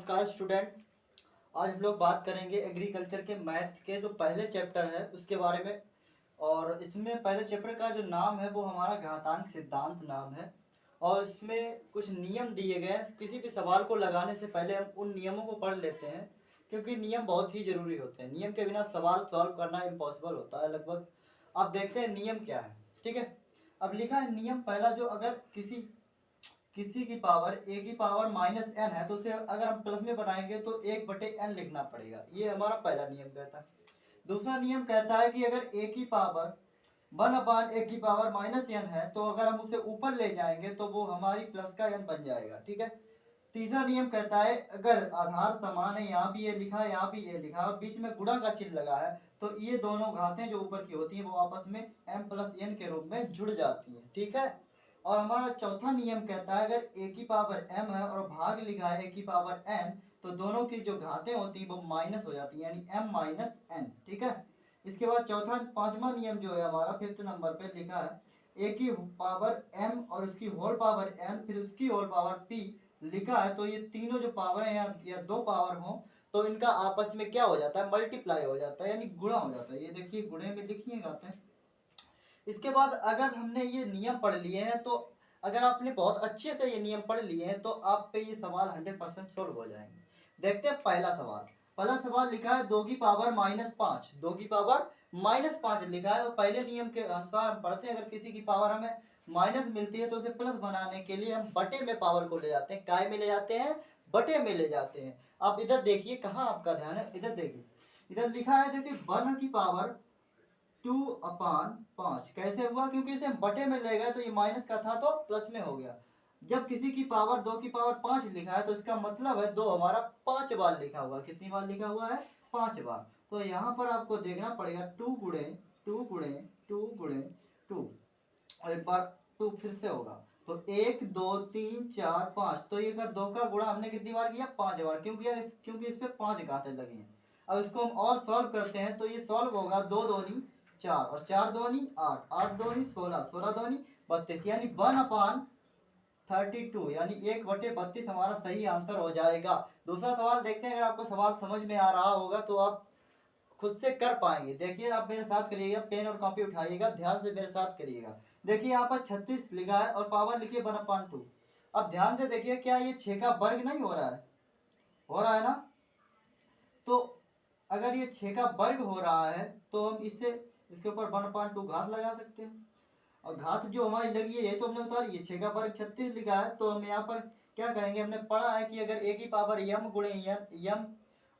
नमस्कार स्टूडेंट। आज हम लोग बात करेंगे एग्रीकल्चर के मैथ के जो पहले चैप्टर है उसके बारे में। और इसमें पहले चैप्टर का जो नाम है वो हमारा घातांक सिद्धांत नाम है। और इसमें कुछ नियम दिए गए हैं। किसी भी सवाल को लगाने से पहले हम उन नियमों को पढ़ लेते हैं, क्योंकि नियम बहुत ही ज़रूरी होते हैं। नियम के बिना सवाल सॉल्व करना इम्पॉसिबल होता है लगभग। अब देखते हैं नियम क्या है। ठीक है, अब लिखा है नियम पहला, जो अगर किसी की पावर a की पावर -n है तो उसे अगर हम प्लस में बनाएंगे तो 1/n लिखना पड़ेगा। ये हमारा पहला नियम कहता है। दूसरा नियम कहता है कि अगर a की पावर 1/a की पावर -n है तो अगर हम उसे ऊपर ले जाएंगे तो वो हमारी प्लस का n बन जाएगा। ठीक है। तीसरा नियम कहता है अगर आधार समान है, यहाँ भी ये लिखा है यहाँ भी ये लिखा है और बीच में गुणा का चिन्ह लगा है, तो ये दोनों घातें जो ऊपर की होती हैं वो आपस में m+n के रूप में जुड़ जाती हैं। ठीक है। और हमारा चौथा नियम कहता है अगर a की पावर m है और भाग लिखा है a की पावर n, तो दोनों की जो घातें होती हैं वो माइनस हो जाती हैं, यानी m-n। ठीक है। इसके बाद पांचवा नियम जो है हमारा 5th नंबर पे लिखा है a की पावर m और उसकी होल पावर n फिर उसकी होल पावर p लिखा है, तो ये तीनों जो पावर है या दो पावर हो तो इनका आपस में क्या हो जाता है, मल्टीप्लाई हो जाता है, यानी गुणा हो जाता है। ये देखिए गुणे में लिखिएगा। इसके बाद अगर हमने ये नियम पढ़ लिए हैं तो अगर आपने बहुत अच्छे से ये नियम पढ़ लिए हैं तो आप पे ये सवाल 100% सोल्व हो जाएंगे। देखते हैं पहला सवाल। पहला सवाल लिखा है 2 की पावर -5, 2 की पावर -5 लिखा है। और पहले नियम के अनुसार हम पढ़ते हैं अगर किसी की पावर हमें माइनस मिलती है तो उसे प्लस बनाने के लिए हम बटे में पावर को ले जाते हैं। काय में ले जाते हैं? बटे में ले जाते हैं। आप इधर देखिए, कहाँ आपका ध्यान है, इधर देखिए। इधर लिखा है देखिए 1 की पावर 2/5 कैसे हुआ, क्योंकि इसे हम बटे में ले गए तो ये माइनस का था तो प्लस में हो गया। जब किसी की पावर 2 की पावर 5 लिखा है तो इसका मतलब है 2 हमारा 5 बार लिखा हुआ है। कितनी बार लिखा हुआ है? 5 बार। तो यहाँ पर आपको देखना पड़ेगा 2 गुणे 2 गुणे 2 गुणे 2, और एक बार 2 फिर से होगा तो 1 2 3 4 5। तो ये का 2 का गुणा हमने कितनी बार किया? 5 बार। क्योंकि इस पे 5 घातें लगी हैं। अब इसको हम और सॉल्व करते हैं तो ये सॉल्व होगा 2 दूनी 4 और 4 दूनी 8, 8 दूनी 16, 16 दूनी 32, यानी 1/32, यानी 1/32 हमारा सही आंसर हो जाएगा। दूसरा सवाल देखते हैं। अगर आपको सवाल समझ में आ रहा होगा तो आप खुद से कर पाएंगे। देखिए आप मेरे साथ करिएगा, पेन और कॉपी उठाइएगा, ध्यान से मेरे साथ करिएगा। देखिए यहाँ पर 36 लिखा है और पावर लिखिए 1/2। अब ध्यान से देखिए, क्या ये 6 का वर्ग नहीं हो रहा है? हो रहा है ना? तो अगर ये 6 का वर्ग हो रहा है तो हम इसके ऊपर 1/2 घात लगा सकते हैं। और घात जो हमारी लगी है ये तो हमने उतारी, ये 6 का वर्ग 36 लिखा है, तो हम यहाँ पर क्या करेंगे? हमने पढ़ा है कि अगर a की पावर m गुणे m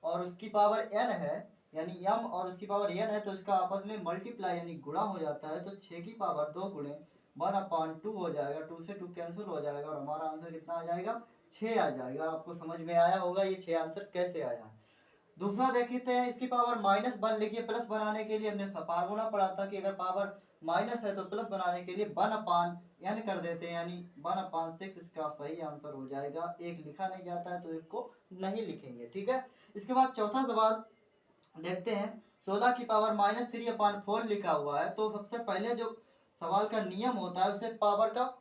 और उसकी पावर n है, यानी m और उसकी पावर n है, तो इसका आपस में मल्टीप्लाई यानी गुणा हो जाता है। तो 6 की पावर 2 गुणे 1/2 हो जाएगा, 2 से 2 कैंसिल हो जाएगा और हमारा आंसर कितना आ जाएगा? 6 आ जाएगा। आपको समझ में आया होगा ये 6 आंसर कैसे आया। दूसरा देखते हैं, इसकी पावर -1 लिखिए। प्लस बनाने के लिए हमने फार्मूला पढ़ा था कि अगर पावर माइनस है तो प्लस बनाने के लिए 1/n कर देते हैं, यानी 1/6 इसका सही आंसर हो जाएगा। एक लिखा नहीं जाता है तो इसको नहीं लिखेंगे। ठीक है। इसके बाद चौथा सवाल देखते हैं। 16 की पावर -3/4 लिखा हुआ है, तो सबसे पहले जो सवाल का नियम होता है उसे पावर का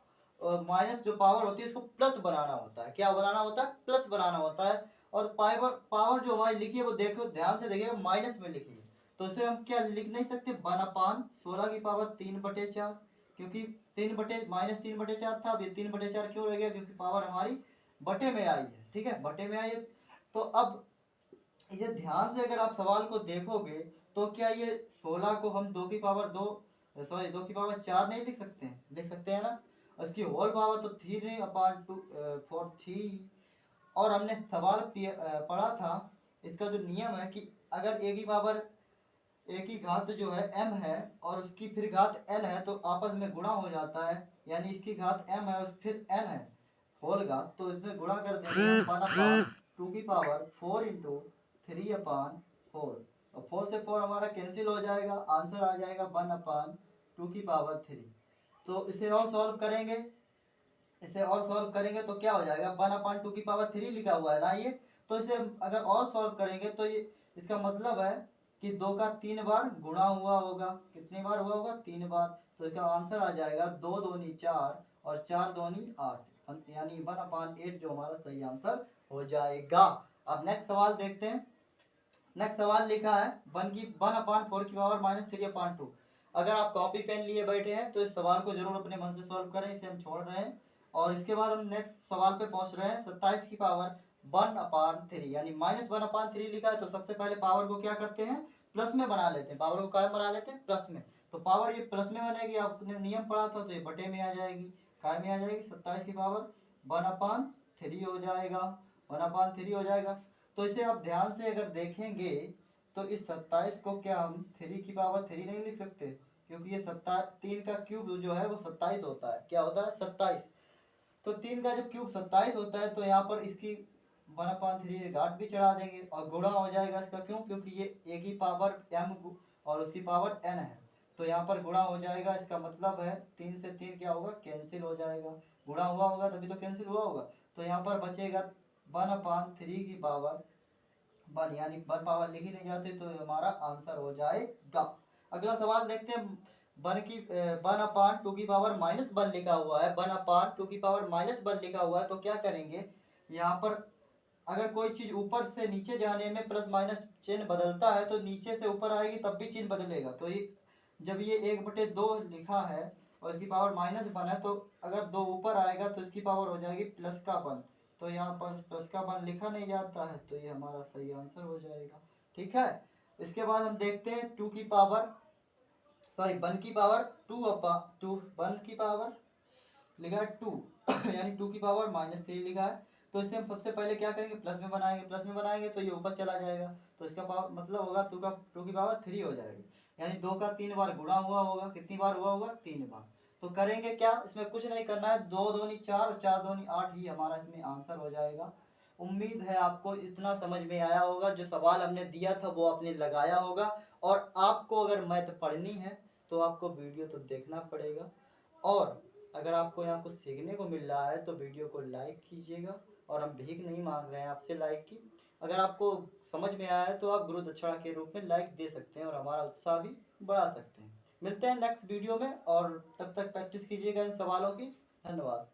माइनस जो पावर होती है उसको प्लस बनाना होता है। क्या बनाना होता है? प्लस बनाना होता है। और पावर जो हमारी लिखी है वो देखो, ध्यान से देखिए, माइनस में लिखी है, तो इसे हम क्या लिख नहीं सकते? 1/16 की पावर 3/4, क्योंकि -3/4 था। अब ये 3/4 क्यों रह गया? क्योंकि पावर हमारी बटे में आई है। ठीक है, बटे में आई है। तो अब इसे ध्यान से अगर आप सवाल को देखोगे तो क्या ये 16 को हम 2 की पावर 4 नहीं लिख सकते हैं? लिख सकते हैं ना। उसकी होल पावर तो 3/4 थी। और हमने सवाल पढ़ा था, इसका जो नियम है कि अगर a की पावर a की घात जो है m है और उसकी फिर घात n है तो आपस में गुणा हो जाता है, यानी इसकी घात m है और फिर n है होल घात, तो इसमें गुणा कर देंगे 1/2 की पावर 4 × 3/4 और 4 से 4 हमारा कैंसिल हो जाएगा, आंसर आ जाएगा 1/2 की पावर 3। तो इसे और सॉल्व करेंगे, तो क्या हो जाएगा? 1/2 की पावर 3 लिखा हुआ है ना ये, तो इसे अगर और सॉल्व करेंगे तो ये इसका मतलब है कि 2 का 3 बार गुणा हुआ होगा। कितनी बार हुआ होगा? 3 बार। तो इसका आंसर आ जाएगा 2 दूनी 4 और 4 दूनी 8, यानी 1/8 जो हमारा सही आंसर हो जाएगा। अब नेक्स्ट सवाल देखते हैं। नेक्स्ट सवाल लिखा है 1/4 अगर आप कॉपी पेन लिए बैठे हैं तो इस सवाल को जरूर अपने मन से सॉल्व करें, इसे हम छोड़ रहे हैं। और इसके बाद हम नेक्स्ट सवाल पे पहुंच रहे हैं 27/1/3 यानी -1/3 लिखा है तो सबसे पहले पावर को क्या करते हैं, प्लस में बना लेते हैं। पावर को क्या बना लेते हैं, प्लस में। तो पावर ये प्लस में बनेगी, आपने नियम पढ़ा था तो ये बटे में आ जाएगी, काय में आ जाएगी, 27/1/3 हो जाएगा, 1/3 हो जाएगा। तो इसे आप ध्यान से अगर देखेंगे तो इस 27 को क्या हम 3 नहीं लिख सकते, क्योंकि ये 3 का क्यूब जो है वो 27 होता है। क्या होता है, 27। तो 3 का जब क्यूब 27 होता है तो यहाँ पर इसकी 1/3 से घाट भी चढ़ा देंगे और गुणा हो जाएगा इसका। क्यों, क्योंकि ये एक ही पावर m और उसकी पावर n है, तो यहाँ पर गुणा हो जाएगा। इसका मतलब है 3 से 3 क्या होगा, कैंसिल हो जाएगा। गुणा हुआ होगा तभी तो कैंसिल हुआ होगा। तो यहाँ पर बचेगा 1/3 की पावर 1, यानी 1 पावर लिख ही नहीं जाते तो हमारा आंसर हो जाएगा। अगला सवाल देखते हैं। 1/2 की पावर -1 लिखा हुआ है, 1/2 की पावर -1 लिखा हुआ है। तो क्या करेंगे, यहाँ पर अगर कोई चीज ऊपर से नीचे जाने में प्लस माइनस चिन्ह बदलता है तो नीचे से ऊपर आएगी तब भी चिन्ह बदलेगा। तो ये जब ये 1/2 लिखा है और इसकी पावर -1 है तो अगर 2 ऊपर आएगा तो इसकी पावर हो जाएगी प्लस का 1। तो यहाँ पर प्लस का 1 लिखा नहीं जाता है तो ये हमारा सही आंसर हो जाएगा। ठीक है। इसके बाद हम देखते हैं 1 की पावर 2 1 की पावर लिखा है 2 यानी 2 की पावर -3 लिखा है। तो इसे हम सबसे पहले क्या करेंगे, प्लस में बनाएंगे तो ये ऊपर चला जाएगा तो इसका पावर मतलब होगा 2 की पावर 3 हो जाएगी। यानी 2 का 3 बार गुणा हुआ होगा, कितनी बार हुआ होगा, 3 बार। तो करेंगे क्या, इसमें कुछ नहीं करना है, 2 दूनी 4 और 4 दूनी 8 ही हमारा इसमें आंसर हो जाएगा। उम्मीद है आपको इतना समझ में आया होगा, जो सवाल हमने दिया था वो आपने लगाया होगा। और आपको अगर मैथ पढ़नी है तो आपको वीडियो तो देखना पड़ेगा, और अगर आपको यहाँ कुछ सीखने को मिल रहा है तो वीडियो को लाइक कीजिएगा। और हम भीख नहीं मांग रहे हैं आपसे लाइक की। अगर आपको समझ में आया है तो आप गुरु दक्षिणा के रूप में लाइक दे सकते हैं और हमारा उत्साह भी बढ़ा सकते हैं। मिलते हैं नेक्स्ट वीडियो में, और तब तक प्रैक्टिस कीजिएगा इन सवालों की। धन्यवाद।